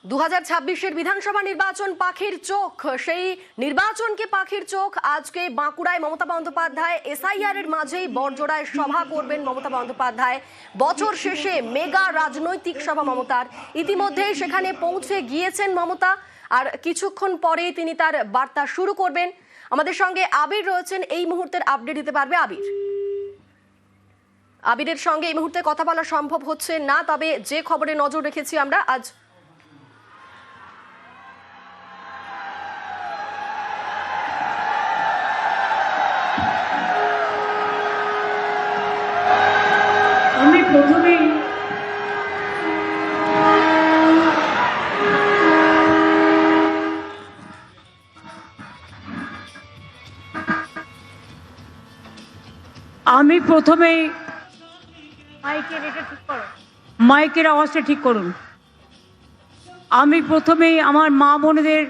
2026-এর বিধানসভা নির্বাচন পাখির চোখ, সেই নির্বাচনকে পাখির চোখ। আজকে বাঁকুড়ায় মমতা বন্দ্যোপাধ্যায় এসআইআর এর মাঝেই বড়জোড়ায় সভা করবেন মমতা বন্দ্যোপাধ্যায়। বছর শেষে মেগা রাজনৈতিক সভা মমতার। ইতিমধ্যেই সেখানে পৌঁছে গিয়েছেন মমতা, আর কিছুক্ষণ পরেই তিনি তার বার্তা শুরু করবেন। আমাদের সঙ্গে আবির রয়েছেন, এই মুহূর্তের আপডেট দিতে পারবে আবির। আবিরের সঙ্গে এই মুহূর্তে কথা বলা সম্ভব হচ্ছে না, তবে যে খবরে নজর রেখেছি আমরা আজ আমি প্রথমেই মাইকের আওয়াজটা ঠিক করুন। আমি প্রথমেই আমার মা বোনেদের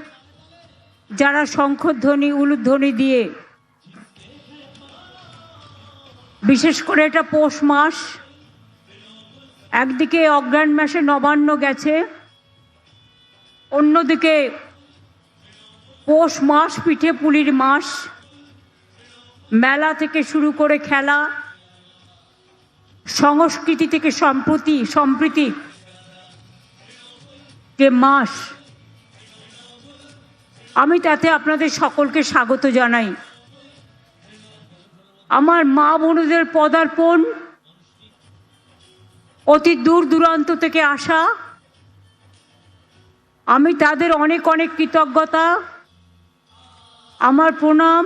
যারা শঙ্খধ্বনি উলুধ্বনি দিয়ে, বিশেষ করে এটা পৌষ মাস, একদিকে অগ্রহায়ণ মাসে নবান্ন গেছে, অন্যদিকে পৌষ মাস পিঠে পুলির মাস, মেলা থেকে শুরু করে খেলা, সংস্কৃতি থেকে সম্প্রীতি যে মাস, আমি তাতে আপনাদের সকলকে স্বাগত জানাই। আমার মা বোনদের পদার্পণ, অতি দূর দূরান্ত থেকে আসা, আমি তাদের অনেক অনেক কৃতজ্ঞতা, আমার প্রণাম,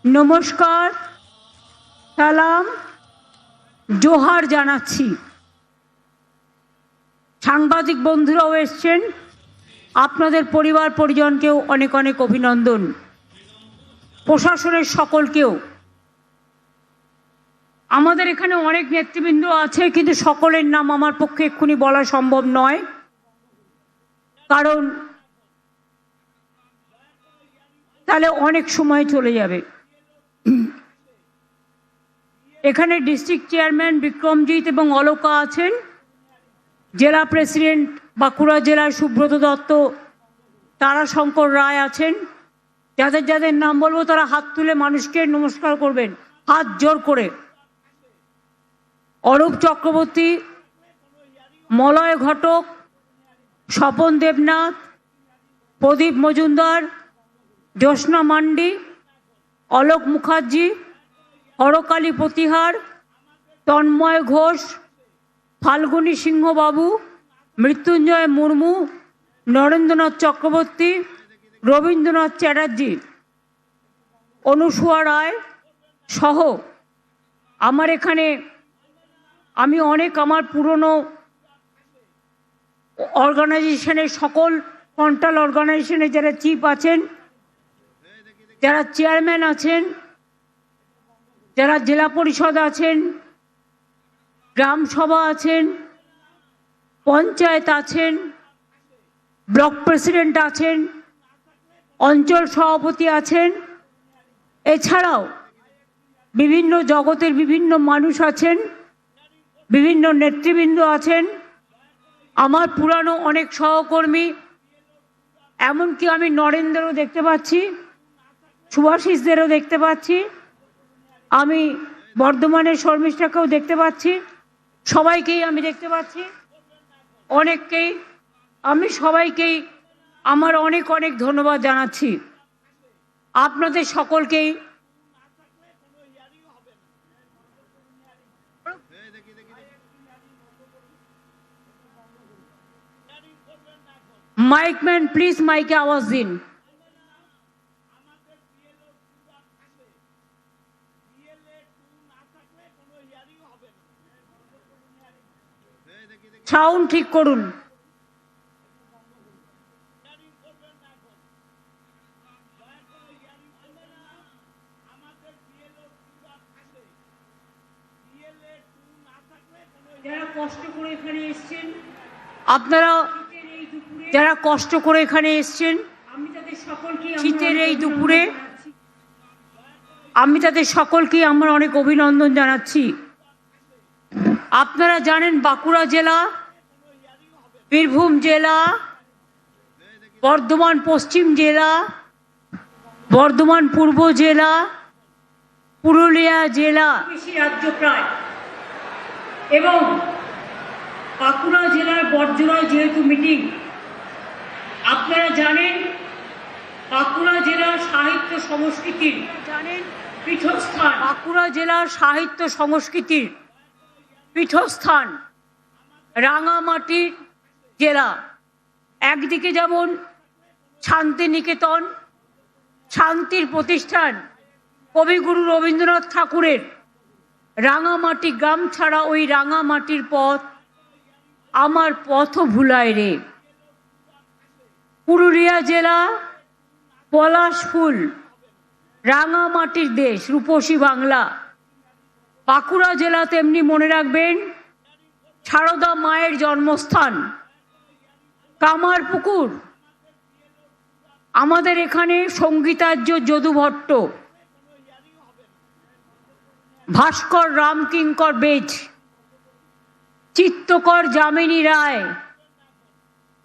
নমস্কার, সালাম, জোহার জানাচ্ছি। সাংবাদিক বন্ধুরাও এসছেন, আপনাদের পরিবার পরিজনকেও অনেক অনেক অভিনন্দন, প্রশাসনের সকলকেও। আমাদের এখানে অনেক নেতৃবৃন্দ আছে, কিন্তু সকলের নাম আমার পক্ষে এক্ষুনি বলা সম্ভব নয়, কারণ তাহলে অনেক সময় চলে যাবে। এখানে ডিস্ট্রিক্ট চেয়ারম্যান বিক্রমজিৎ এবং অলকা আছেন, জেলা প্রেসিডেন্ট বাঁকুড়া জেলার সুব্রত দত্ত, তারাশঙ্কর রায় আছেন। যাদের যাদের নাম বলবো তারা হাত তুলে মানুষকে নমস্কার করবেন, হাত জোর করে। অরূপ চক্রবর্তী, মলয় ঘটক, স্বপন দেবনাথ, প্রদীপ মজুমদার, জ্যোৎস্না মান্ডি, অলোক মুখার্জি, হরকালী প্রতিহার, তন্ময় ঘোষ, ফাল্গুনী সিংহবাবু, মৃত্যুঞ্জয় মুর্মু, নরেন্দ্রনাথ চক্রবর্তী, রবীন্দ্রনাথ চ্যাটার্জি, অনুসুয়া রায় সহ আমার এখানে আমি আমার পুরনো অর্গানাইজেশনের সকল ফ্রন্টাল অর্গানাইজেশনের যারা চিফ আছেন, যারা চেয়ারম্যান আছেন, যারা জেলা পরিষদ আছেন, গ্রাম সভা আছেন, পঞ্চায়েত আছেন, ব্লক প্রেসিডেন্ট আছেন, অঞ্চল সভাপতি আছেন, এছাড়াও বিভিন্ন জগতের বিভিন্ন মানুষ আছেন, বিভিন্ন নেতৃবৃন্দ আছেন, আমার পুরানো অনেক সহকর্মী, এমনকি আমি নরেন্দ্রও দেখতে পাচ্ছি, সুভাষিসদেরও দেখতে পাচ্ছি, আমি বর্ধমানের শর্মিষ্ঠাকেও দেখতে পাচ্ছি, সবাইকেই আমি দেখতে পাচ্ছি, অনেককেই। আমি সবাইকেই আমার অনেক অনেক ধন্যবাদ জানাচ্ছি। আপনাদের সকলকেই মাইকম্যান প্লিজ মাইকে আওয়াজ দিন। সাউন্ড ঠিক করুন। যারা কষ্ট করে এখানে এসছেন, আপনারা যারা কষ্ট করে এখানে এসছেন, শীতের এই দুপুরে আমি তাদের সকলকেই আমার অনেক অভিনন্দন জানাচ্ছি। আপনারা জানেন বাঁকুড়া জেলা বীরভূম জেলা, বর্ধমান পশ্চিম জেলা, বর্ধমান পূর্ব জেলা, পুরুলিয়া জেলা, রাজ্য প্রায়, এবং বাঁকুড়া জেলার বড়জোড়ায় যেহেতু মিটিং, আপনারা জানেন বাঁকুড়া জেলার সাহিত্য সংস্কৃতির পীঠস্থান, বাঁকুড়া জেলার সাহিত্য সংস্কৃতির পীঠস্থান রাঙামাটির জেলা। একদিকে যেমন শান্তিনিকেতন, শান্তির প্রতিষ্ঠান কবিগুরু রবীন্দ্রনাথ ঠাকুরের, রাঙামাটি গ্রাম ছাড়া ওই রাঙামাটির পথ আমার পথ ভুলায় রে। পুরুলিয়া জেলা পলাশ ফুল, রাঙামাটির দেশ, রূপসী বাংলা। বাঁকুড়া জেলা তেমনি মনে রাখবেন সারদা মায়ের জন্মস্থান, কামারপুকুর। আমাদের এখানে সঙ্গীতার্য যদু ভট্ট, ভাস্কর রামকিঙ্কর বেজ, চিত্তকর যামিনী রায়,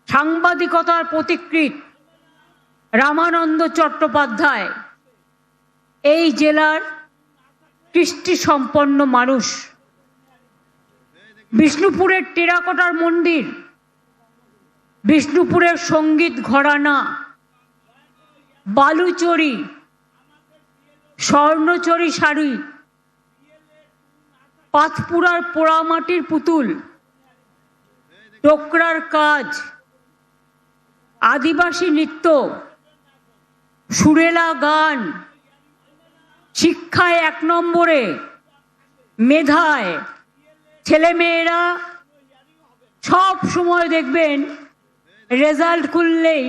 সাংবাদিকতার পথিকৃৎ রামানন্দ চট্টোপাধ্যায় এই জেলার কৃষ্টি সম্পন্ন মানুষ। বিষ্ণুপুরের টেরাকোটার মন্দির, বিষ্ণুপুরের সঙ্গীত ঘরানা, বালুচরি, স্বর্ণচরি শাড়ি, পাথপুরার পোড়ামাটির পুতুল, টোকরার কাজ, আদিবাসী নৃত্য, সুরেলা গান, শিক্ষায় 1 নম্বরে, মেধায় ছেলেমেয়েরা সব সময় দেখবেন রেজাল্ট খুললেই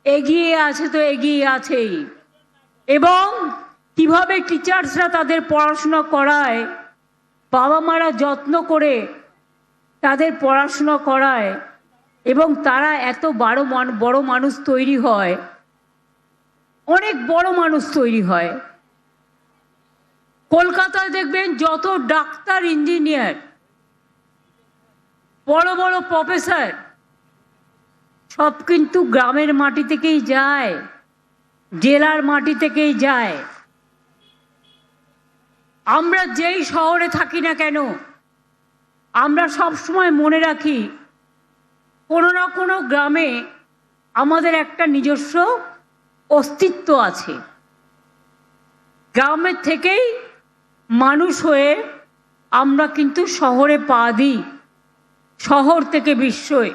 এগিয়ে আছে, তো এগিয়ে আছেই। এবং কিভাবে টিচার্সরা তাদের পড়াশোনা করায়, বাবা মারা যত্ন করে তাদের পড়াশোনা করায়, এবং তারা এত বড় মানুষ তৈরি হয়, অনেক বড় মানুষ তৈরি হয়। কলকাতায় দেখবেন যত ডাক্তার, ইঞ্জিনিয়ার, বড় বড় প্রফেসর সব কিন্তু গ্রামের মাটি থেকেই যায়, জেলার মাটি থেকেই যায়। আমরা যেই শহরে থাকি না কেন, আমরা সব সময় মনে রাখি কোনো না কোনো গ্রামে আমাদের একটা নিজস্ব অস্তিত্ব আছে। গ্রামের থেকেই মানুষ হয়ে আমরা কিন্তু শহরে পা দিই, শহর থেকে বিস্ময়।